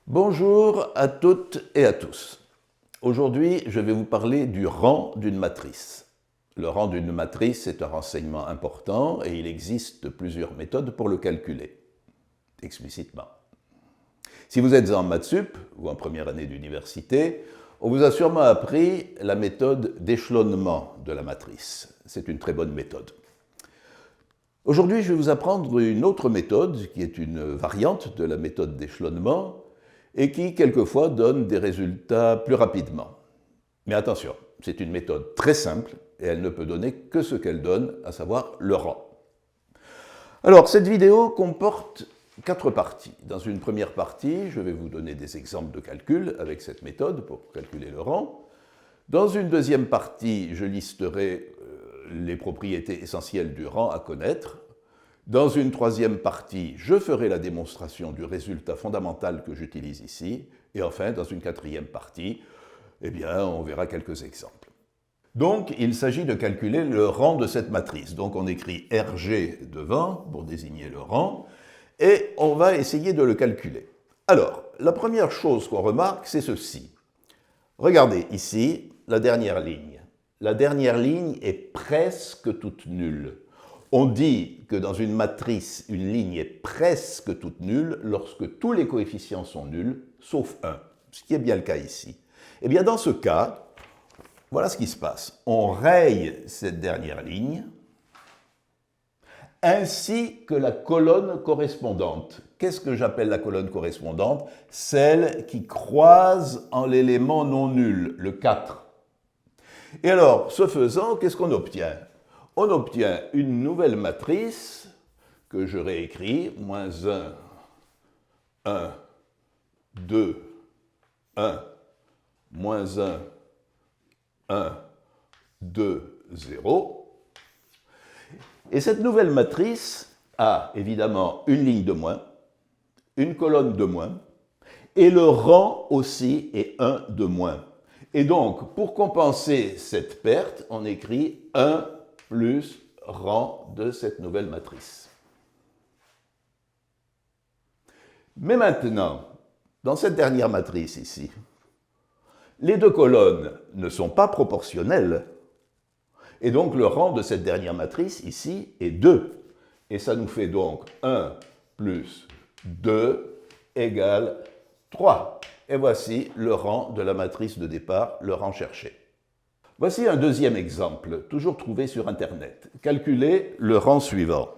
Bonjour à toutes et à tous. Aujourd'hui, je vais vous parler du rang d'une matrice. Le rang d'une matrice est un renseignement important et il existe plusieurs méthodes pour le calculer, explicitement. Si vous êtes en maths sup ou en première année d'université, on vous a sûrement appris la méthode d'échelonnement de la matrice. C'est une très bonne méthode. Aujourd'hui, je vais vous apprendre une autre méthode qui est une variante de la méthode d'échelonnement et qui, quelquefois, donne des résultats plus rapidement. Mais attention, c'est une méthode très simple et elle ne peut donner que ce qu'elle donne, à savoir le rang. Alors, cette vidéo comporte 4 parties. Dans une première partie, je vais vous donner des exemples de calcul avec cette méthode pour calculer le rang. Dans une deuxième partie, je listerai les propriétés essentielles du rang à connaître. Dans une troisième partie, je ferai la démonstration du résultat fondamental que j'utilise ici. Et enfin, dans une quatrième partie, on verra quelques exemples. Donc, il s'agit de calculer le rang de cette matrice. Donc, on écrit RG devant pour désigner le rang, et on va essayer de le calculer. Alors, la première chose qu'on remarque, c'est ceci. Regardez ici, la dernière ligne. La dernière ligne est presque toute nulle. On dit que dans une matrice, une ligne est presque toute nulle lorsque tous les coefficients sont nuls, sauf 1, ce qui est bien le cas ici. Eh bien, dans ce cas, voilà ce qui se passe. On raye cette dernière ligne, ainsi que la colonne correspondante. Qu'est-ce que j'appelle la colonne correspondante? Celle qui croise en l'élément non nul, le 4. Et alors, ce faisant, qu'est-ce qu'on obtient? On obtient une nouvelle matrice que je réécris, moins 1, 1, 2, 1, moins 1, 1, 2, 0. Et cette nouvelle matrice a évidemment une ligne de moins, une colonne de moins, et le rang aussi est 1 de moins. Et donc, pour compenser cette perte, on écrit 1 plus rang de cette nouvelle matrice. Mais maintenant, dans cette dernière matrice ici, les deux colonnes ne sont pas proportionnelles, et donc le rang de cette dernière matrice ici est 2. Et ça nous fait donc 1 plus 2 égale 3. Et voici le rang de la matrice de départ, le rang cherché. Voici un deuxième exemple, toujours trouvé sur Internet. Calculer le rang suivant.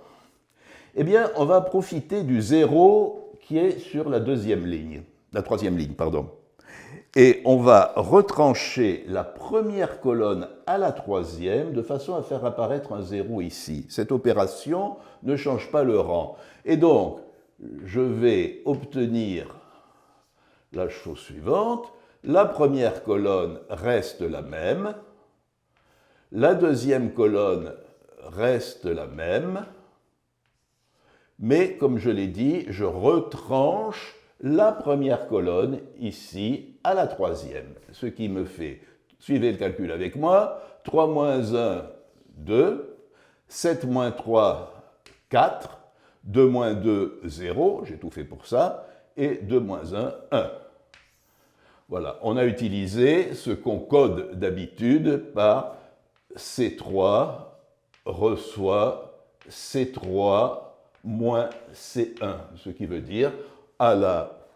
Eh bien, on va profiter du 0 qui est sur la troisième ligne. Et on va retrancher la première colonne à la troisième de façon à faire apparaître un 0 ici. Cette opération ne change pas le rang. Et donc, je vais obtenir la chose suivante. La première colonne reste la même. La deuxième colonne reste la même, mais comme je l'ai dit, je retranche la première colonne ici à la troisième, ce qui me fait, suivez le calcul avec moi, 3 moins 1, 2, 7 moins 3, 4, 2 moins 2, 0, j'ai tout fait pour ça, et 2 moins 1, 1. Voilà, on a utilisé ce qu'on code d'habitude par C3 reçoit C3 moins C1, ce qui veut dire à la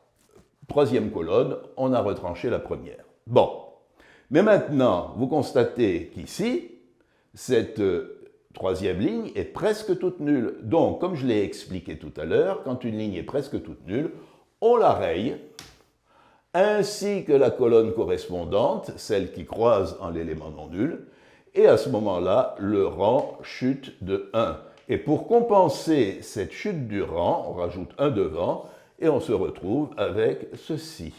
troisième colonne, on a retranché la première. Bon, mais maintenant, vous constatez qu'ici, cette troisième ligne est presque toute nulle. Donc, comme je l'ai expliqué tout à l'heure, quand une ligne est presque toute nulle, on la raye, ainsi que la colonne correspondante, celle qui croise en l'élément non nul, et à ce moment-là, le rang chute de 1. Et pour compenser cette chute du rang, on rajoute 1 devant, et on se retrouve avec ceci.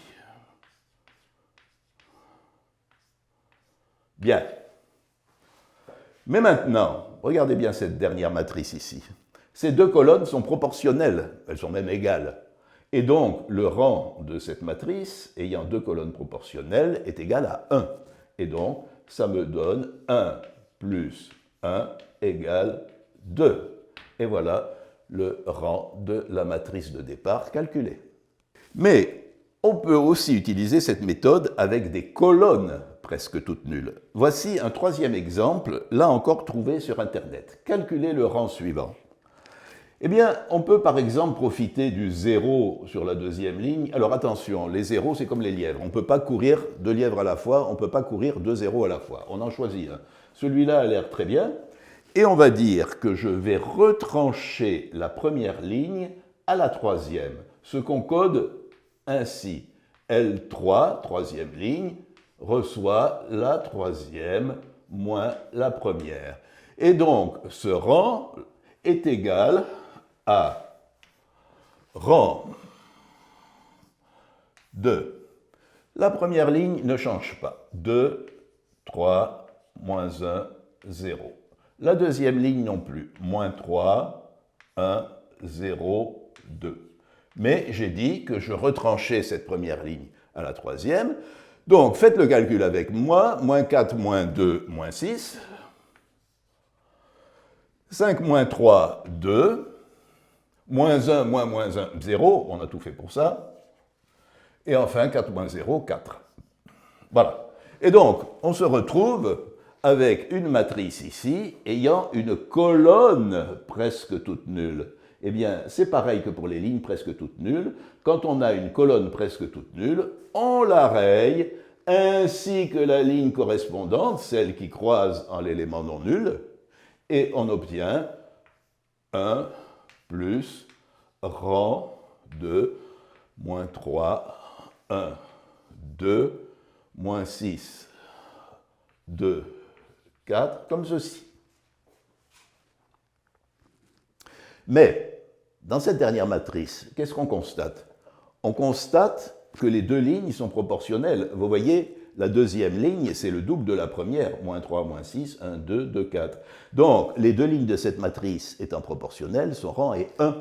Bien. Mais maintenant, regardez bien cette dernière matrice ici. Ces deux colonnes sont proportionnelles, elles sont même égales. Et donc, le rang de cette matrice, ayant deux colonnes proportionnelles, est égal à 1. Et donc, ça me donne 1 plus 1 égale 2. Et voilà le rang de la matrice de départ calculée. Mais On peut aussi utiliser cette méthode avec des colonnes presque toutes nulles. Voici un troisième exemple, là encore trouvé sur Internet. Calculez le rang suivant. Eh bien, on peut par exemple profiter du 0 sur la deuxième ligne. Alors attention, les zéros, c'est comme les lièvres. On ne peut pas courir 2 lièvres à la fois, on ne peut pas courir 2 zéros à la fois. On en choisit un. Celui-là a l'air très bien. Et on va dire que je vais retrancher la première ligne à la troisième, ce qu'on code ainsi. L3, troisième ligne, reçoit la troisième moins la première. Et donc, ce rang est égal à rang de. La première ligne ne change pas. 2, 3, moins 1, 0. La deuxième ligne non plus. Moins 3, 1, 0, 2. Mais j'ai dit que je retranchais cette première ligne à la troisième. Donc, faites le calcul avec moi. Moins 4, moins 2, moins 6. 5 moins 3, 2. Moins 1, moins 1, 0. On a tout fait pour ça. Et enfin, 4 moins 0, 4. Voilà. Et donc, on se retrouve avec une matrice ici ayant une colonne presque toute nulle. Eh bien, c'est pareil que pour les lignes presque toutes nulles. Quand on a une colonne presque toute nulle, on la raye, ainsi que la ligne correspondante, celle qui croise en l'élément non nul, et on obtient 1 plus rang de moins 3, 1, 2, moins 6, 2, 4, comme ceci. Mais, dans cette dernière matrice, qu'est-ce qu'on constate? On constate que les deux lignes sont proportionnelles. Vous voyez, la deuxième ligne, c'est le double de la première, moins 3, moins 6, 1, 2, 2, 4. Donc, les deux lignes de cette matrice étant proportionnelles, son rang est 1.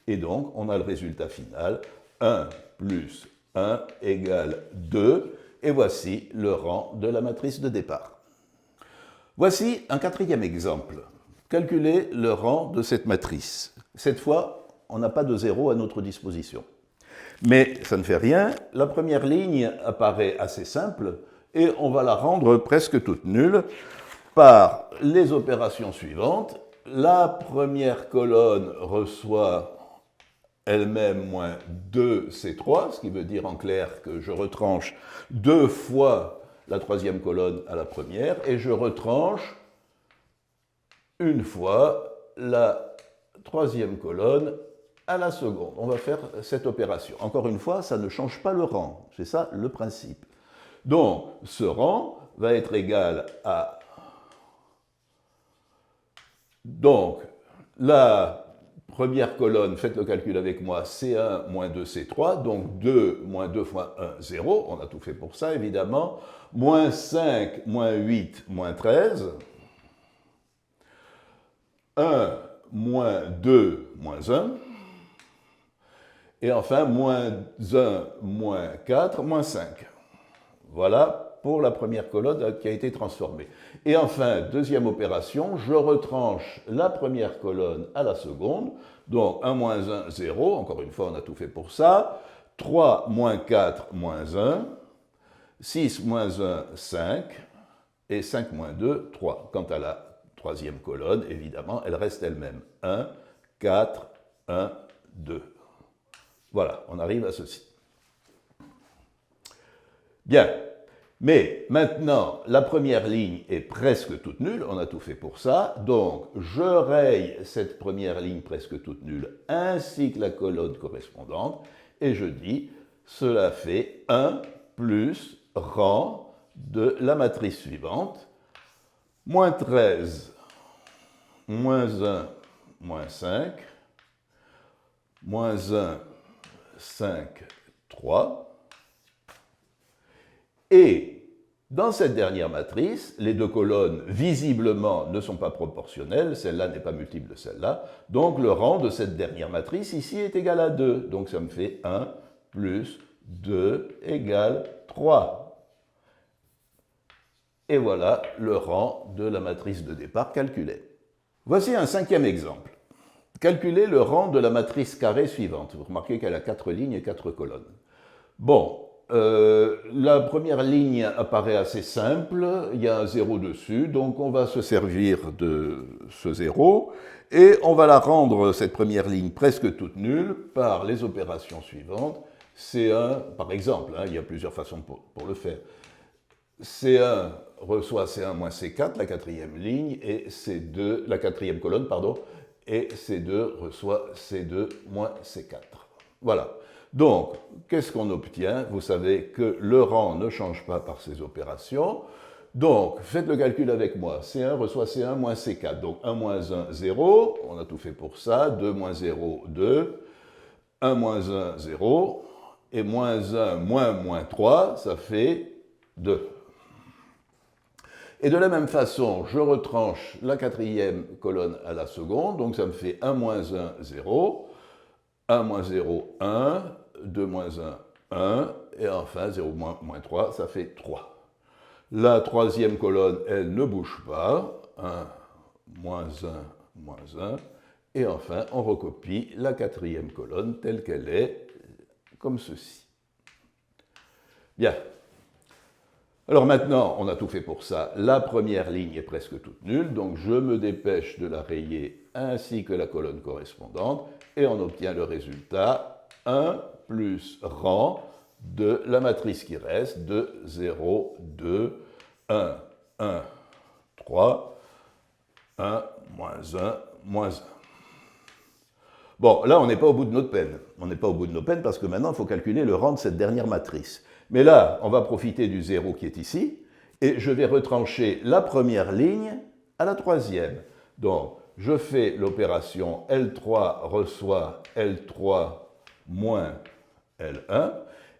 Et donc, on a le résultat final, 1 plus 1 égale 2, et voici le rang de la matrice de départ. Voici un quatrième exemple. Calculez le rang de cette matrice. Cette fois, on n'a pas de 0 à notre disposition. Mais ça ne fait rien, la première ligne apparaît assez simple, et on va la rendre presque toute nulle par les opérations suivantes. La première colonne reçoit elle-même moins 2C3, ce qui veut dire en clair que je retranche 2 fois la troisième colonne à la première, et je retranche une fois la troisième colonne à la seconde. On va faire cette opération. Encore une fois, ça ne change pas le rang, c'est ça le principe. Donc, ce rang va être égal à... Donc, la première colonne, faites le calcul avec moi, C1 moins 2C3, donc 2 moins 2 fois 1, 0, on a tout fait pour ça évidemment, moins 5, moins 8, moins 13, 1, moins 2, moins 1, et enfin moins 1, moins 4, moins 5. Voilà pour la première colonne qui a été transformée. Et enfin, deuxième opération, je retranche la première colonne à la seconde, donc 1 moins 1, 0, encore une fois on a tout fait pour ça, 3 moins 4, moins 1, 6 moins 1, 5, et 5 moins 2, 3. Quant à la troisième colonne, évidemment, elle reste elle-même, 1, 4, 1, 2. Voilà, on arrive à ceci. Bien. Mais maintenant, la première ligne est presque toute nulle, on a tout fait pour ça, donc je raye cette première ligne presque toute nulle ainsi que la colonne correspondante, et je dis, cela fait 1 plus rang de la matrice suivante, moins 13, moins 1, moins 5, moins 1, 5, 3, et dans cette dernière matrice, les deux colonnes, visiblement, ne sont pas proportionnelles, celle-là n'est pas multiple de celle-là, donc le rang de cette dernière matrice ici est égal à 2, donc ça me fait 1 plus 2 égale 3. Et voilà le rang de la matrice de départ calculée. Voici un cinquième exemple. Calculez le rang de la matrice carrée suivante. Vous remarquez qu'elle a 4 lignes et 4 colonnes. Bon, la première ligne apparaît assez simple, il y a un 0 dessus, donc on va se servir de ce 0, et on va la rendre, cette première ligne, presque toute nulle par les opérations suivantes. C1, par exemple, hein, il y a plusieurs façons pour le faire. C1 reçoit C1 moins C4, la quatrième ligne, et C2, la quatrième colonne, pardon, et C2 reçoit C2 moins C4. Voilà. Donc, qu'est-ce qu'on obtient? Vous savez que le rang ne change pas par ces opérations. Donc, faites le calcul avec moi. C1 reçoit C1 moins C4. Donc, 1 moins 1, 0. On a tout fait pour ça. 2 moins 0, 2. 1 moins 1, 0. Et moins 1 moins 3, ça fait 2. Et de la même façon, je retranche la quatrième colonne à la seconde. Donc, ça me fait 1 moins 1, 0. 1 moins 0, 1. 2 moins 1, 1. Et enfin, 0 moins 3, ça fait 3. La troisième colonne, elle ne bouge pas. 1, moins 1, moins 1. Et enfin, on recopie la quatrième colonne telle qu'elle est, comme ceci. Bien. Alors maintenant, on a tout fait pour ça. La première ligne est presque toute nulle, donc je me dépêche de la rayer ainsi que la colonne correspondante, et on obtient le résultat 1 plus rang de la matrice qui reste de 0, 2, 1, 1, 3, 1, moins 1, moins 1. Bon, là, on n'est pas au bout de notre peine. On n'est pas au bout de nos peines parce que maintenant, il faut calculer le rang de cette dernière matrice. Mais là, on va profiter du 0 qui est ici, et je vais retrancher la première ligne à la troisième. Donc, je fais l'opération L3 reçoit L3 moins L1,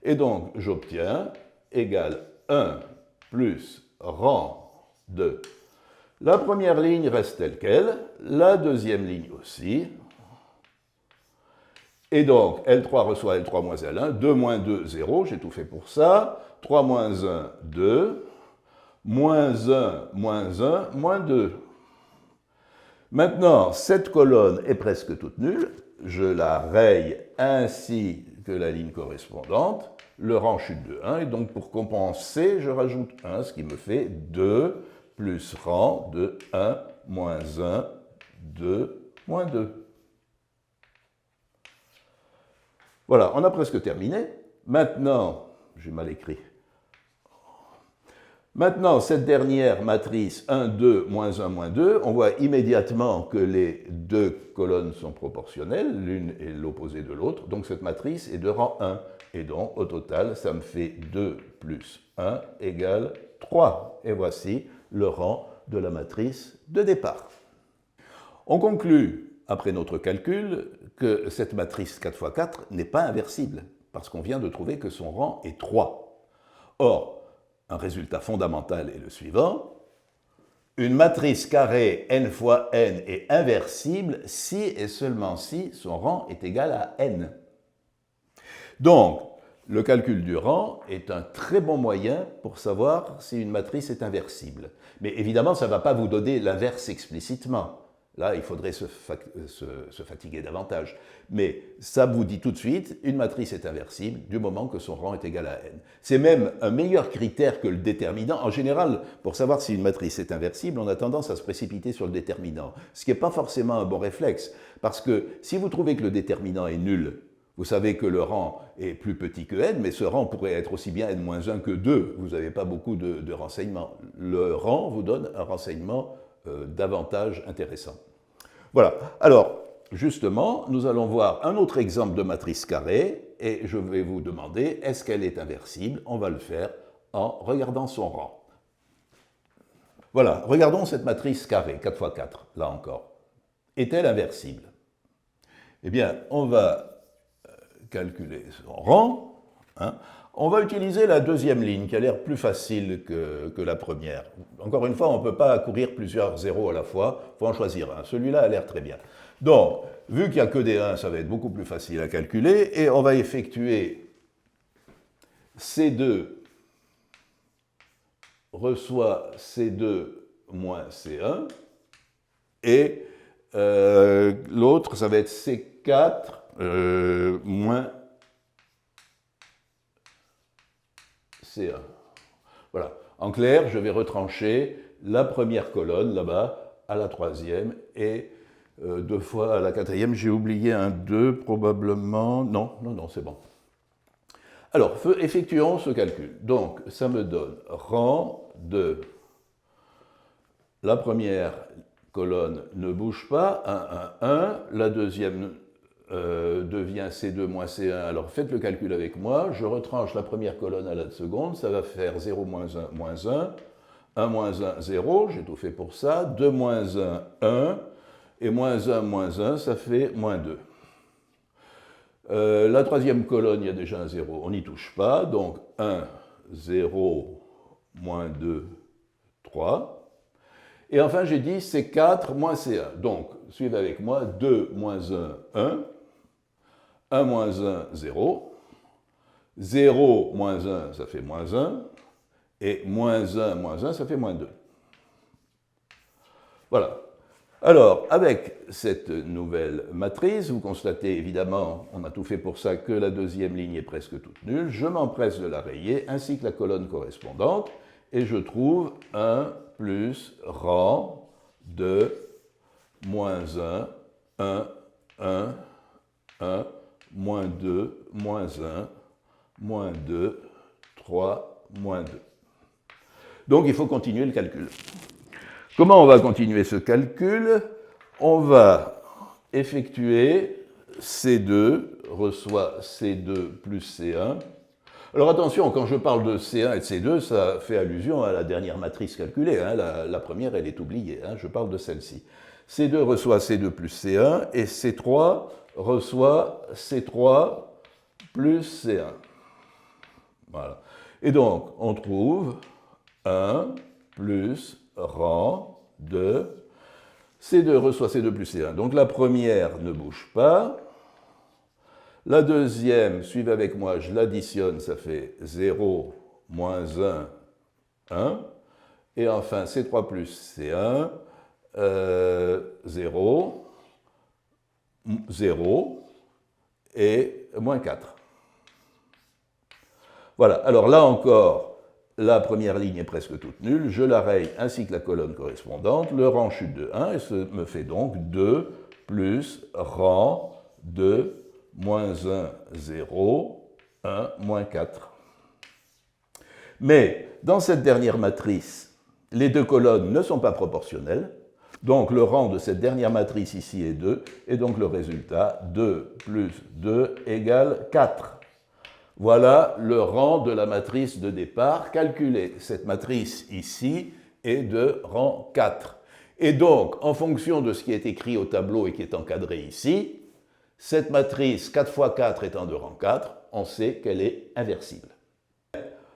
et donc j'obtiens égal 1 plus rang de. La première ligne reste telle qu'elle, la deuxième ligne aussi. Et donc, L3 reçoit L3 moins L1, 2 moins 2, 0, j'ai tout fait pour ça. 3 moins 1, 2. Moins 1, moins 1, moins 2. Maintenant, cette colonne est presque toute nulle. Je la raye ainsi que la ligne correspondante. Le rang chute de 1, et donc pour compenser, je rajoute 1, ce qui me fait 2 plus rang de 1, moins 1, 2, moins 2. Voilà, on a presque terminé. Maintenant, j'ai mal écrit. Maintenant, cette dernière matrice 1, 2, moins 1, moins 2, on voit immédiatement que les deux colonnes sont proportionnelles, l'une est l'opposé de l'autre, donc cette matrice est de rang 1. Et donc, au total, ça me fait 2 plus 1 égale 3. Et voici le rang de la matrice de départ. On conclut, après notre calcul, que cette matrice 4 x 4 n'est pas inversible, parce qu'on vient de trouver que son rang est 3. Or, un résultat fondamental est le suivant. Une matrice carrée n fois n est inversible si et seulement si son rang est égal à n. Donc, le calcul du rang est un très bon moyen pour savoir si une matrice est inversible. Mais évidemment, ça ne va pas vous donner l'inverse explicitement. Là, il faudrait se fatiguer davantage. Mais ça vous dit tout de suite, une matrice est inversible du moment que son rang est égal à n. C'est même un meilleur critère que le déterminant. En général, pour savoir si une matrice est inversible, on a tendance à se précipiter sur le déterminant, ce qui n'est pas forcément un bon réflexe. Parce que si vous trouvez que le déterminant est nul, vous savez que le rang est plus petit que n, mais ce rang pourrait être aussi bien n-1 que 2. Vous n'avez pas beaucoup de renseignements. Le rang vous donne un renseignement davantage intéressant. Voilà. Alors, justement, nous allons voir un autre exemple de matrice carrée, et je vais vous demander, est-ce qu'elle est inversible? On va le faire en regardant son rang. Voilà, regardons cette matrice carrée, 4 x 4, là encore. Est-elle inversible? Eh bien, on va calculer son rang. Hein. On va utiliser la deuxième ligne qui a l'air plus facile que la première. Encore une fois, on ne peut pas courir plusieurs zéros à la fois, il faut en choisir un. Celui-là a l'air très bien. Donc, vu qu'il n'y a que des 1, ça va être beaucoup plus facile à calculer, et on va effectuer C2 reçoit C2 moins C1, et l'autre, ça va être C4 moins C1. Voilà. En clair, je vais retrancher la première colonne là-bas à la troisième et 2 fois à la quatrième. J'ai oublié un 2 probablement. Non, c'est bon. Alors, effectuons ce calcul. Donc, ça me donne rang de la première colonne ne bouge pas, 1, 1, 1. La deuxième devient C2 moins C1. Alors, faites le calcul avec moi. Je retranche la première colonne à la seconde. Ça va faire 0 moins 1 moins 1. 1 moins 1, 0. J'ai tout fait pour ça. 2 moins 1, 1. Et moins 1, ça fait moins 2. La troisième colonne, il y a déjà un 0, on n'y touche pas, donc 1, 0, moins 2, 3. Et enfin, j'ai dit c'est 4 moins C1. Donc, suivez avec moi, 2 moins 1, 1. 1 moins 1, 0. 0 moins 1, ça fait moins 1. Et moins 1, ça fait moins 2. Voilà. Alors, avec cette nouvelle matrice, vous constatez évidemment, on a tout fait pour ça, que la deuxième ligne est presque toute nulle. Je m'empresse de la rayer, ainsi que la colonne correspondante, et je trouve 1 plus rang de moins 1, 1, 1, 1, moins 2, moins 1, moins 2, 3, moins 2. Donc, il faut continuer le calcul. Comment on va continuer ce calcul? On va effectuer C2 reçoit C2 plus C1. Alors attention, quand je parle de C1 et de C2, ça fait allusion à la dernière matrice calculée. Hein. La première, elle est oubliée. Hein. Je parle de celle-ci. C2 reçoit C2 plus C1 et C3 reçoit C3 plus C1. Voilà. Et donc, on trouve 1 plus rang de C2 reçoit C2 plus C1. Donc la première ne bouge pas. La deuxième, suivez avec moi, je l'additionne, ça fait 0, moins 1, 1. Et enfin, C3 plus C1, 0, 0 et moins 4. Voilà, alors là encore, la première ligne est presque toute nulle, je la raye ainsi que la colonne correspondante, le rang chute de 1, et ça me fait donc 2 plus rang de moins 1, 0, 1, moins 4. Mais dans cette dernière matrice, les deux colonnes ne sont pas proportionnelles, donc le rang de cette dernière matrice ici est 2, et donc le résultat, 2 plus 2 égale 4. Voilà le rang de la matrice de départ calculé. Cette matrice ici est de rang 4. Et donc, en fonction de ce qui est écrit au tableau et qui est encadré ici, cette matrice 4 fois 4 étant de rang 4, on sait qu'elle est inversible.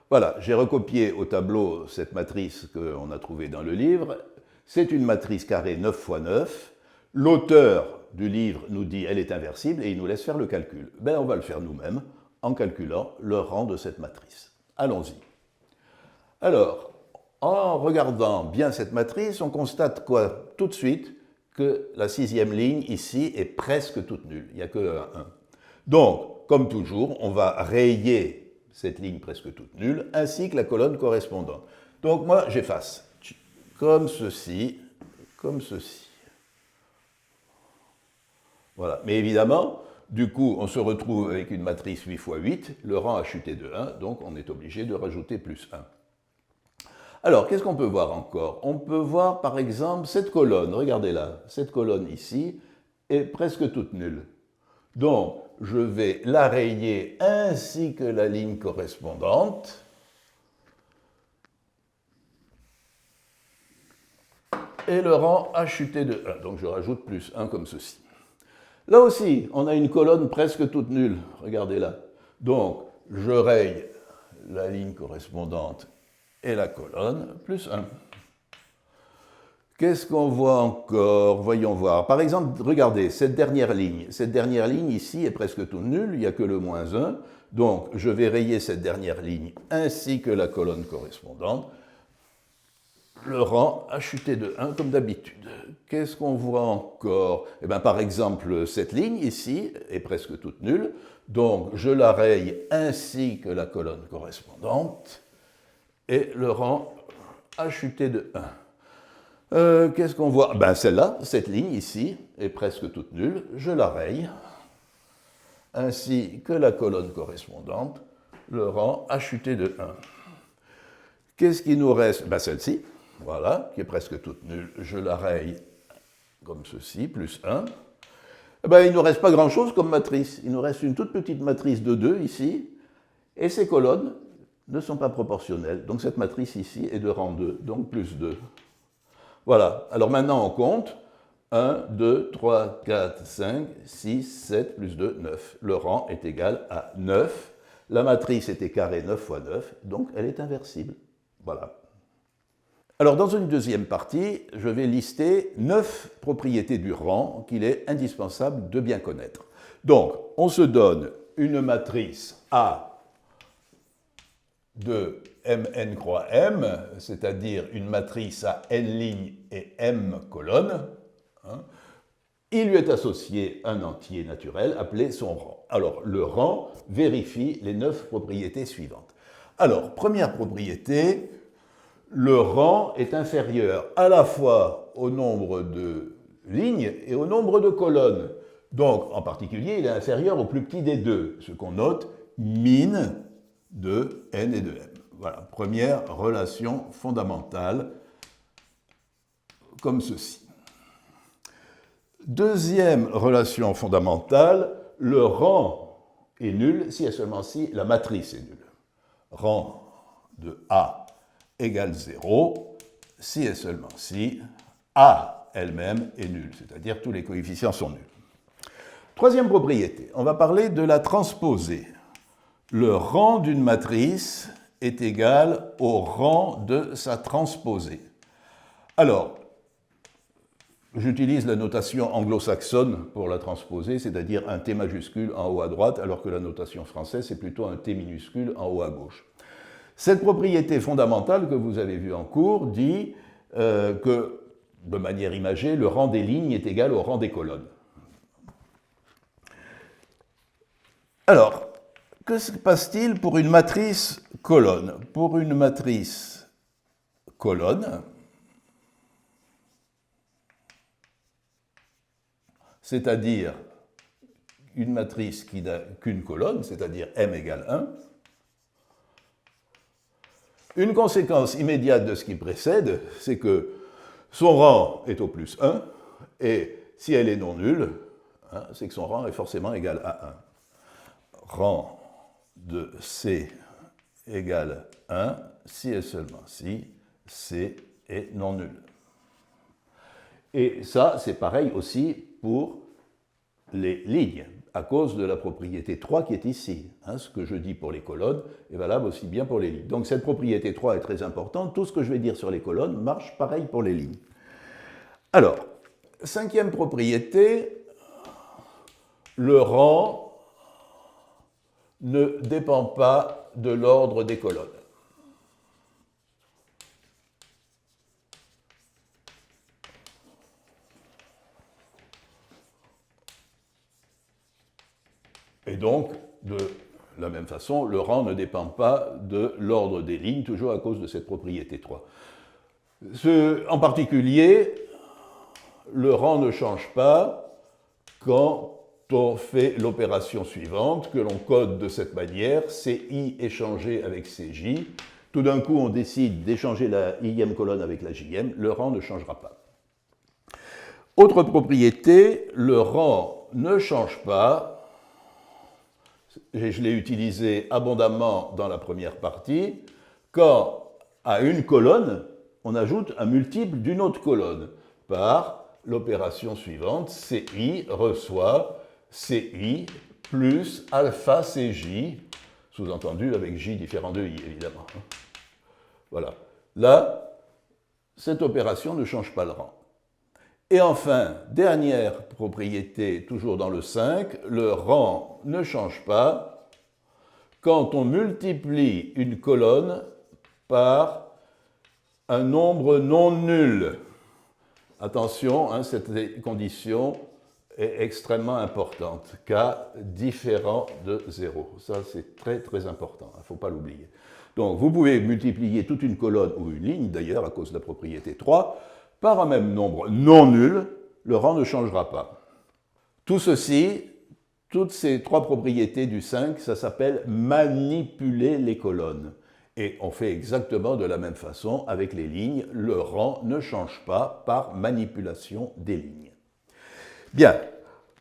Voilà, j'ai recopié au tableau cette matrice qu'on a trouvée dans le livre. C'est une matrice carrée 9 fois 9. L'auteur du livre nous dit qu'elle est inversible et il nous laisse faire le calcul. Ben, on va le faire nous-mêmes en calculant le rang de cette matrice. Allons-y. Alors, en regardant bien cette matrice, on constate quoi? Tout de suite que la sixième ligne ici est presque toute nulle. Il n'y a que un 1. Donc, comme toujours, on va rayer cette ligne presque toute nulle, ainsi que la colonne correspondante. Donc moi, j'efface. Comme ceci, comme ceci. Voilà. Mais évidemment, du coup, on se retrouve avec une matrice 8 fois 8, le rang a chuté de 1, donc on est obligé de rajouter plus 1. Alors, qu'est-ce qu'on peut voir encore? On peut voir, par exemple, cette colonne, regardez-la, cette colonne ici est presque toute nulle. Donc, je vais la rayer ainsi que la ligne correspondante. Et le rang a chuté de 1, donc je rajoute plus 1 comme ceci. Là aussi, on a une colonne presque toute nulle, regardez-la. Donc, je raye la ligne correspondante et la colonne, plus 1. Qu'est-ce qu'on voit encore? Voyons voir. Par exemple, regardez, cette dernière ligne ici est presque toute nulle, il n'y a que le moins 1. Donc, je vais rayer cette dernière ligne ainsi que la colonne correspondante. le rang a chuté de 1 comme d'habitude. Qu'est-ce qu'on voit encore? Eh bien, par exemple, cette ligne ici est presque toute nulle, donc je la raye ainsi que la colonne correspondante, et le rang a chuté de 1. Qu'est-ce qu'on voit? Ben, celle-là, cette ligne ici, est presque toute nulle, je la raye, ainsi que la colonne correspondante, le rang a chuté de 1. Qu'est-ce qui nous reste? Ben, celle-ci, voilà, qui est presque toute nulle, je la raye comme ceci, plus 1. Eh ben, il ne nous reste pas grand-chose comme matrice. Il nous reste une toute petite matrice de 2 ici, et ces colonnes ne sont pas proportionnelles. Donc cette matrice ici est de rang 2, donc plus 2. Voilà, alors maintenant on compte. 1, 2, 3, 4, 5, 6, 7, plus 2, 9. Le rang est égal à 9. La matrice était carrée 9 fois 9, donc elle est inversible. Voilà. Alors dans une deuxième partie, je vais lister 9 propriétés du rang qu'il est indispensable de bien connaître. Donc, on se donne une matrice A de Mn croix M, c'est-à-dire une matrice à n lignes et m colonnes. Il lui est associé un entier naturel appelé son rang. Alors, le rang vérifie les 9 propriétés suivantes. Alors, première propriété, le rang est inférieur à la fois au nombre de lignes et au nombre de colonnes. Donc, en particulier, il est inférieur au plus petit des deux, ce qu'on note min de n et de m. Voilà, première relation fondamentale, comme ceci. Deuxième relation fondamentale, le rang est nul si et seulement si la matrice est nulle. Rang de A égale 0 si et seulement si A elle-même est nulle, c'est-à-dire tous les coefficients sont nuls. Troisième propriété, on va parler de la transposée. Le rang d'une matrice est égal au rang de sa transposée. Alors, j'utilise la notation anglo-saxonne pour la transposée, c'est-à-dire un T majuscule en haut à droite, alors que la notation française, c'est plutôt un T minuscule en haut à gauche. Cette propriété fondamentale que vous avez vue en cours dit que, de manière imagée, le rang des lignes est égal au rang des colonnes. Alors, que se passe-t-il pour une matrice colonne? Pour une matrice colonne, c'est-à-dire une matrice qui n'a qu'une colonne, c'est-à-dire m égale 1, une conséquence immédiate de ce qui précède, c'est que son rang est au plus 1, et si elle est non nulle, c'est que son rang est forcément égal à 1. Rang de C égale 1, si et seulement si C est non nul. Et ça, c'est pareil aussi pour les lignes, à cause de la propriété 3 qui est ici. Ce que je dis pour les colonnes est valable aussi bien pour les lignes. Donc cette propriété 3 est très importante. Tout ce que je vais dire sur les colonnes marche pareil pour les lignes. Alors, cinquième propriété, le rang ne dépend pas de l'ordre des colonnes. Et donc, de la même façon, le rang ne dépend pas de l'ordre des lignes, toujours à cause de cette propriété 3. En particulier, le rang ne change pas quand on fait l'opération suivante, que l'on code de cette manière, CI échangé avec CJ. Tout d'un coup, on décide d'échanger la ième colonne avec la jème, le rang ne changera pas. Autre propriété, le rang ne change pas. Je l'ai utilisé abondamment dans la première partie, quand à une colonne, on ajoute un multiple d'une autre colonne par l'opération suivante, CI reçoit CI plus alpha CJ, sous-entendu avec J différent de I, évidemment. Voilà. Là, cette opération ne change pas le rang. Et enfin, dernière propriété, toujours dans le 5, le rang ne change pas quand on multiplie une colonne par un nombre non nul. Attention, hein, cette condition est extrêmement importante. K différent de 0. Ça, c'est très, très important. Il ne faut pas l'oublier. Donc, vous pouvez multiplier toute une colonne ou une ligne, d'ailleurs, à cause de la propriété 3, par un même nombre non nul. Le rang ne changera pas. Tout ceci, toutes ces trois propriétés du 5, ça s'appelle manipuler les colonnes. Et on fait exactement de la même façon avec les lignes. Le rang ne change pas par manipulation des lignes. Bien,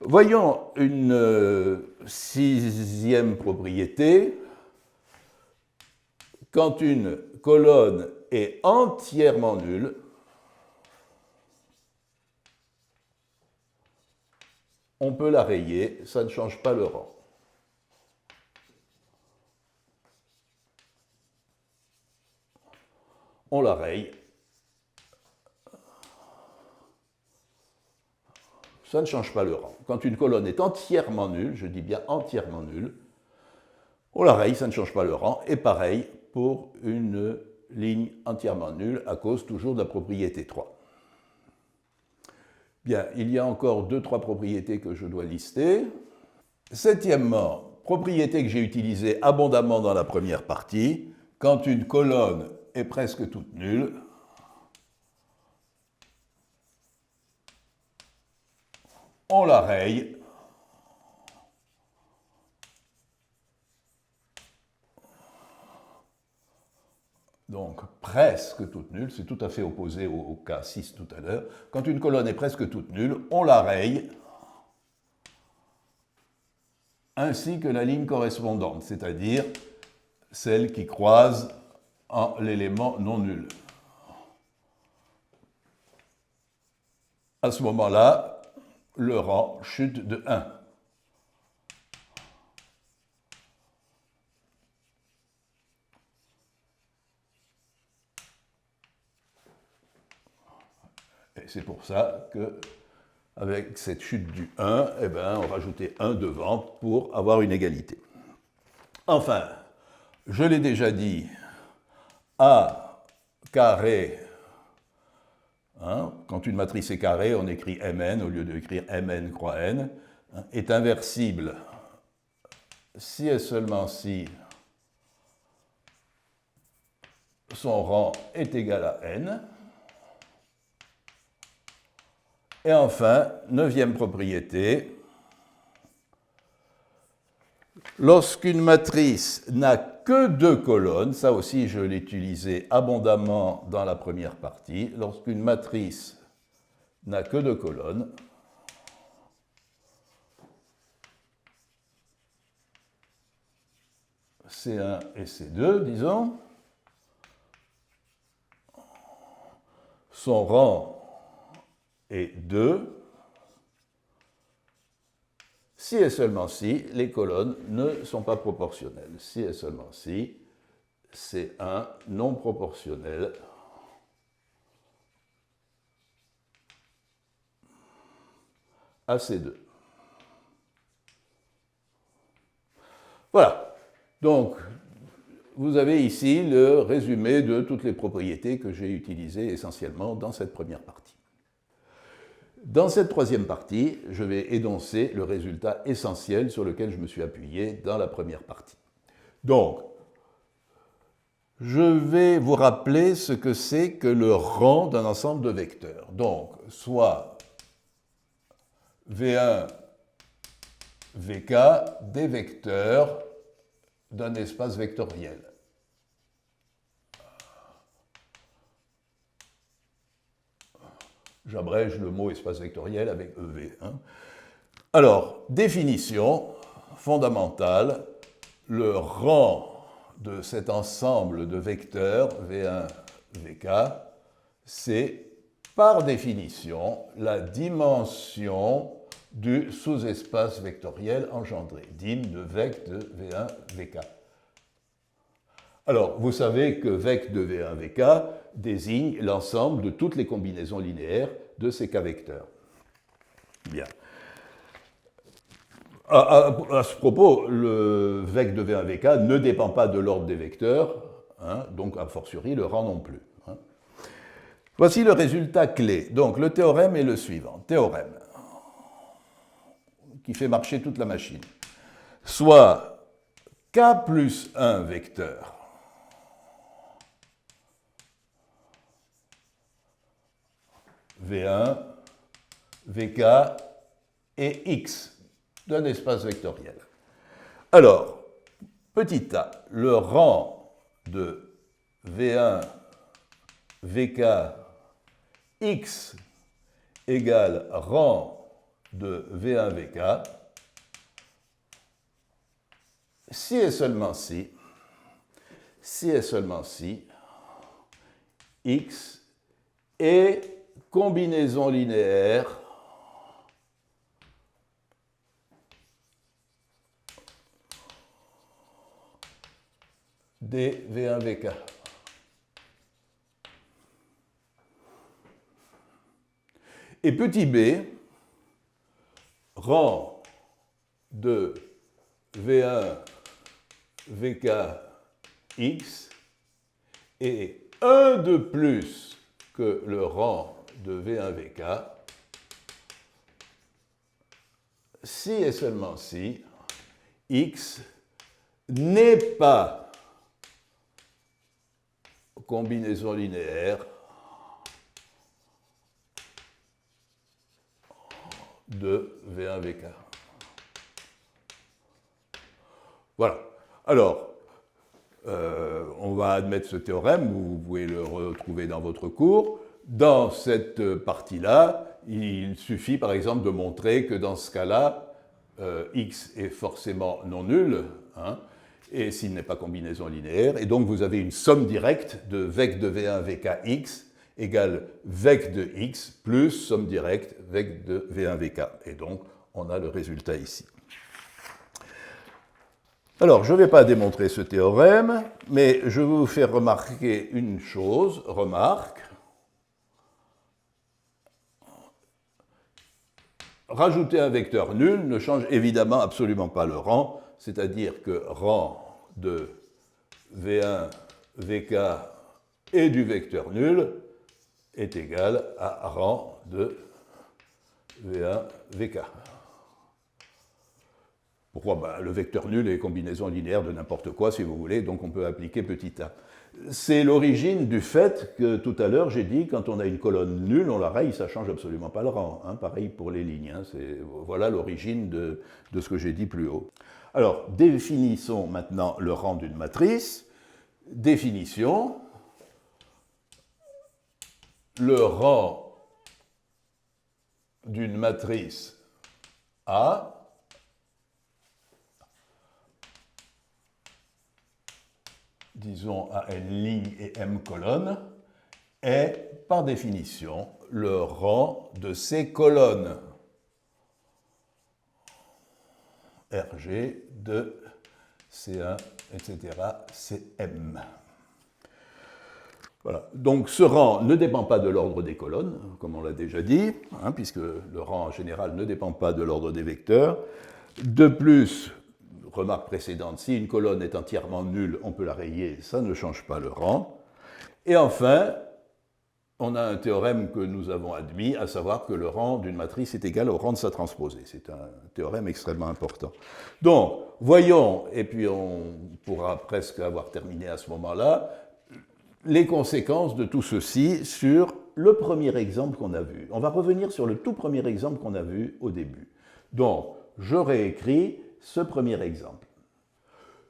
voyons une sixième propriété. Quand une colonne est entièrement nulle, on peut la rayer, ça ne change pas le rang. On la raye. Ça ne change pas le rang. Quand une colonne est entièrement nulle, je dis bien entièrement nulle, on la raye, ça ne change pas le rang. Et pareil pour une ligne entièrement nulle à cause toujours de la propriété 3. Bien, il y a encore 2-3 propriétés que je dois lister. Septièmement, propriété que j'ai utilisée abondamment dans la première partie, quand une colonne est presque toute nulle, on la raye. Donc, presque toute nulle, c'est tout à fait opposé au cas 6 tout à l'heure. Quand une colonne est presque toute nulle, on la raye, ainsi que la ligne correspondante, c'est-à-dire celle qui croise en l'élément non nul. À ce moment-là, le rang chute de 1. Et c'est pour ça que, avec cette chute du 1, eh ben, on rajoutait 1 devant pour avoir une égalité. Enfin, je l'ai déjà dit, A carré, hein, quand une matrice est carrée, on écrit Mn au lieu d'écrire Mn croix n, hein, est inversible si et seulement si son rang est égal à n. Et enfin, neuvième propriété, lorsqu'une matrice n'a que 2 colonnes, ça aussi je l'ai utilisé abondamment dans la première partie, lorsqu'une matrice n'a que 2 colonnes, C1 et C2, disons, son rang est 2, si et seulement si les colonnes ne sont pas proportionnelles. Si et seulement si c'est un non proportionnel à C2. Voilà. Donc, vous avez ici le résumé de toutes les propriétés que j'ai utilisées essentiellement dans cette première partie. Dans cette troisième partie, je vais énoncer le résultat essentiel sur lequel je me suis appuyé dans la première partie. Donc, je vais vous rappeler ce que c'est que le rang d'un ensemble de vecteurs. Donc, soit V1, Vk des vecteurs d'un espace vectoriel. J'abrège le mot espace vectoriel avec EV. Hein. Alors, définition fondamentale, le rang de cet ensemble de vecteurs, V1, Vk, c'est par définition la dimension du sous-espace vectoriel engendré, dim de vec de V1, Vk. Alors, vous savez que vec de V1, Vk désigne l'ensemble de toutes les combinaisons linéaires de ces K vecteurs. Bien. À ce propos, le vec de V1, Vk ne dépend pas de l'ordre des vecteurs, hein, donc a fortiori le rang non plus. Hein. Voici le résultat clé. Donc le théorème est le suivant. Théorème qui fait marcher toute la machine. Soit K plus 1 vecteur V1, Vk et X d'un espace vectoriel. Alors, petit a, le rang de V1, Vk, X égale rang de V1, Vk, si et seulement si, X est combinaison linéaire des V1, Vk. Et petit b, rang de V1, Vk, X est 1 de plus que le rang de V1, Vk, si et seulement si X n'est pas combinaison linéaire de V1, Vk. Voilà. Alors, on va admettre ce théorème, vous pouvez le retrouver dans votre cours. Dans cette partie-là, il suffit par exemple de montrer que dans ce cas-là, X est forcément non nul, hein, et s'il n'est pas combinaison linéaire, et donc vous avez une somme directe de vec de V1, Vk, X égale vec de X plus somme directe vec de V1, Vk. Et donc, on a le résultat ici. Alors, je ne vais pas démontrer ce théorème, mais je vais vous faire remarquer une chose, remarque. Rajouter un vecteur nul ne change évidemment absolument pas le rang, c'est-à-dire que rang de V1, Vk et du vecteur nul est égal à rang de V1, Vk. Pourquoi? Le vecteur nul est combinaison linéaire de n'importe quoi, si vous voulez, donc on peut appliquer petit a. C'est l'origine du fait que tout à l'heure j'ai dit quand on a une colonne nulle, on la raye, ça ne change absolument pas le rang. Hein, pareil pour les lignes. Hein, voilà l'origine de ce que j'ai dit plus haut. Alors, définissons maintenant le rang d'une matrice. Définition. Le rang d'une matrice A disons à n lignes et m colonnes, est par définition le rang de ces colonnes Rg de C1, etc., Cm. Voilà. Donc ce rang ne dépend pas de l'ordre des colonnes, comme on l'a déjà dit, hein, puisque le rang en général ne dépend pas de l'ordre des vecteurs. De plus, remarque précédente, si une colonne est entièrement nulle, on peut la rayer, ça ne change pas le rang. Et enfin, on a un théorème que nous avons admis, à savoir que le rang d'une matrice est égal au rang de sa transposée. C'est un théorème extrêmement important. Donc, voyons, et puis on pourra presque avoir terminé à ce moment-là, les conséquences de tout ceci sur le premier exemple qu'on a vu. On va revenir sur le tout premier exemple qu'on a vu au début. Donc, je réécris ce premier exemple.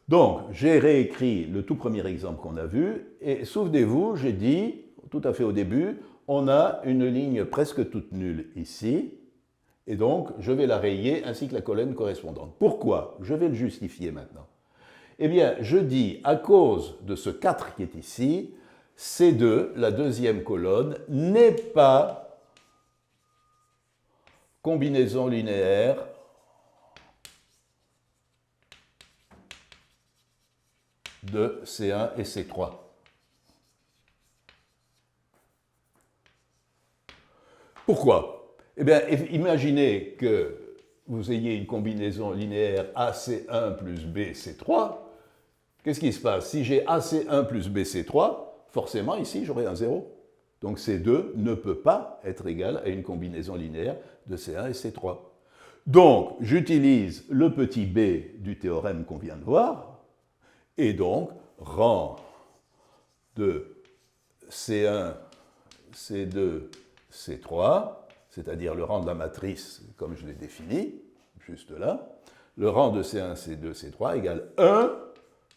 Donc, j'ai réécrit le tout premier exemple qu'on a vu, et souvenez-vous, j'ai dit, tout à fait au début, on a une ligne presque toute nulle ici, et donc je vais la rayer ainsi que la colonne correspondante. Pourquoi? Je vais le justifier maintenant. Eh bien, je dis, à cause de ce 4 qui est ici, C2, la deuxième colonne, n'est pas combinaison linéaire de C1 et C3. Pourquoi? Eh bien, imaginez que vous ayez une combinaison linéaire AC1 plus BC3. Qu'est-ce qui se passe? Si j'ai AC1 plus BC3, forcément, ici, j'aurai un 0. Donc C2 ne peut pas être égal à une combinaison linéaire de C1 et C3. Donc, j'utilise le petit b du théorème qu'on vient de voir, et donc, rang de C1, C2, C3, c'est-à-dire le rang de la matrice comme je l'ai défini, juste là, le rang de C1, C2, C3 égale 1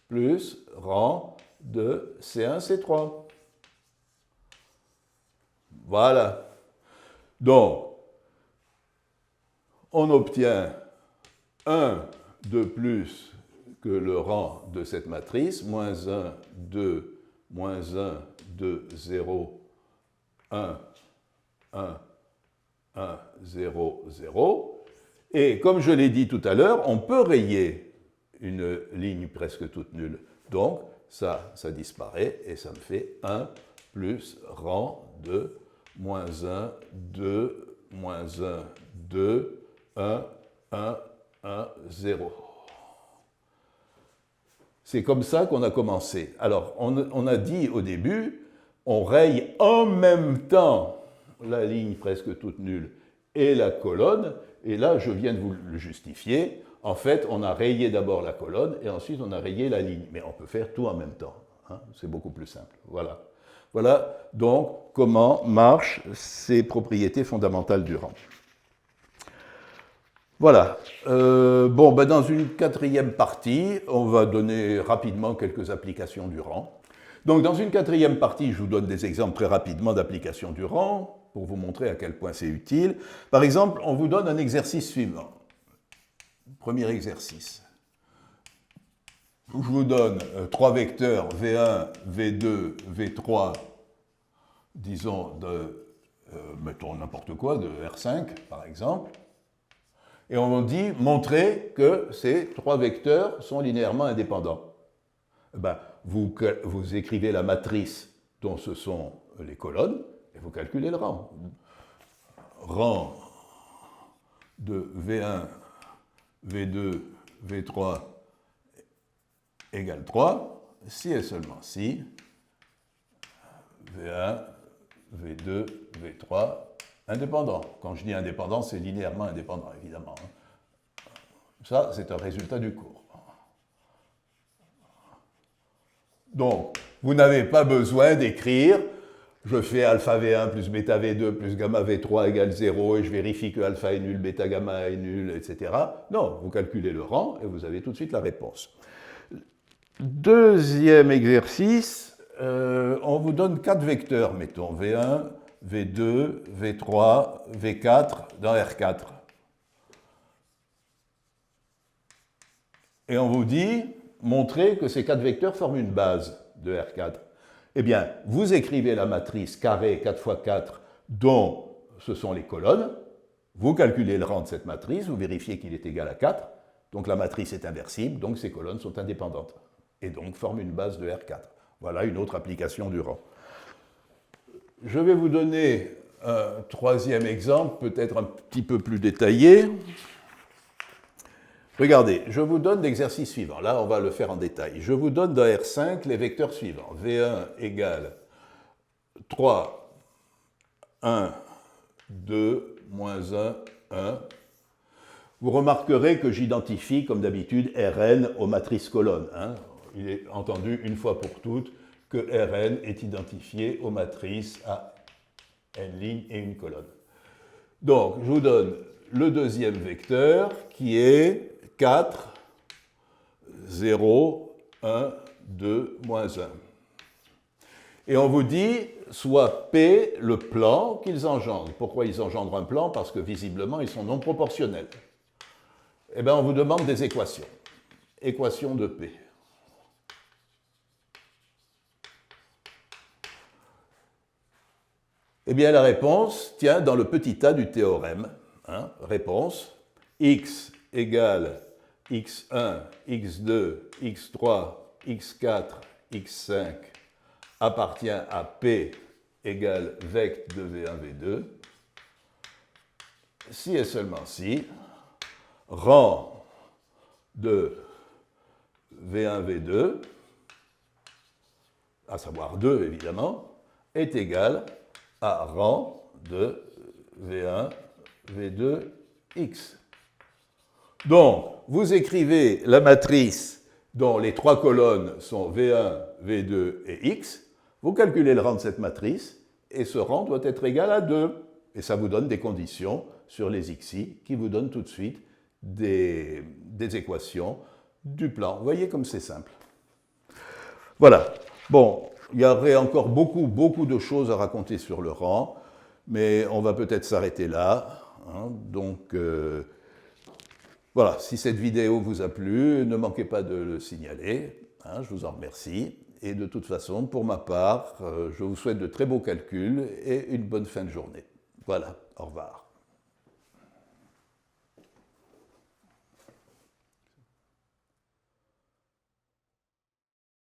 plus rang de C1, C3. Voilà. Donc, on obtient 1 de plus que le rang de cette matrice, moins 1, 2, moins 1, 2, 0, 1, 1, 1, 0, 0. Et comme je l'ai dit tout à l'heure, on peut rayer une ligne presque toute nulle. Donc, ça disparaît et ça me fait 1 plus rang de moins 1, 2, moins 1, 2, 1, 1, 1, 0. C'est comme ça qu'on a commencé. Alors, on a dit au début, on raye en même temps la ligne presque toute nulle et la colonne, et là, je viens de vous le justifier. En fait, on a rayé d'abord la colonne, et ensuite on a rayé la ligne. Mais on peut faire tout en même temps. Hein, c'est beaucoup plus simple. Voilà. Voilà donc comment marchent ces propriétés fondamentales du rang. Voilà. Dans une quatrième partie, on va donner rapidement quelques applications du rang. Donc, dans une quatrième partie, je vous donne des exemples très rapidement d'applications du rang pour vous montrer à quel point c'est utile. Par exemple, on vous donne un exercice suivant. Premier exercice. Je vous donne 3 vecteurs V1, V2, V3, disons mettons n'importe quoi, de R5 par exemple. Et on vous dit, montrez que ces 3 vecteurs sont linéairement indépendants. Vous écrivez la matrice dont ce sont les colonnes, et vous calculez le rang. Rang de V1, V2, V3 égale 3, si et seulement si V1, V2, V3 indépendant. Quand je dis indépendant, c'est linéairement indépendant, évidemment. Ça, c'est un résultat du cours. Donc, vous n'avez pas besoin d'écrire je fais alpha V1 plus bêta V2 plus gamma V3 égale 0 et je vérifie que alpha est nul, bêta gamma est nul, etc. Non, vous calculez le rang et vous avez tout de suite la réponse. Deuxième exercice, on vous donne 4 vecteurs, mettons V1, V2, V3, V4 dans R4. Et on vous dit, montrez que ces 4 vecteurs forment une base de R4. Eh bien, vous écrivez la matrice carré 4 x 4 dont ce sont les colonnes, vous calculez le rang de cette matrice, vous vérifiez qu'il est égal à 4, donc la matrice est inversible, donc ces colonnes sont indépendantes, et donc forment une base de R4. Voilà une autre application du rang. Je vais vous donner un troisième exemple, peut-être un petit peu plus détaillé. Regardez, je vous donne l'exercice suivant. Là, on va le faire en détail. Je vous donne dans R5 les vecteurs suivants. V1 égale 3, 1, 2, moins 1, 1. Vous remarquerez que j'identifie, comme d'habitude, Rn aux matrices colonnes. Hein. Il est entendu une fois pour toutes que Rn est identifié aux matrices à n lignes et une colonne. Donc, je vous donne le deuxième vecteur qui est 4, 0, 1, 2, moins 1. Et on vous dit, soit P le plan qu'ils engendrent. Pourquoi ils engendrent un plan? Parce que visiblement, ils sont non proportionnels. Eh bien, on vous demande des équations. Équation de P. Eh bien, la réponse tient dans le petit a du théorème. Hein, réponse, x égale x1, x2, x3, x4, x5 appartient à P égale vect de V1, V2, si et seulement si, rang de V1, V2, à savoir 2 évidemment, est égal à rang de V1, V2, X. Donc, vous écrivez la matrice dont les trois colonnes sont V1, V2 et X, vous calculez le rang de cette matrice, et ce rang doit être égal à 2. Et ça vous donne des conditions sur les xi qui vous donnent tout de suite des équations du plan. Vous voyez comme c'est simple. Voilà. Bon, il y aurait encore beaucoup de choses à raconter sur le rang, mais on va peut-être s'arrêter là. Donc, voilà, si cette vidéo vous a plu, ne manquez pas de le signaler. Je vous en remercie. Et de toute façon, pour ma part, je vous souhaite de très beaux calculs et une bonne fin de journée. Voilà, au revoir.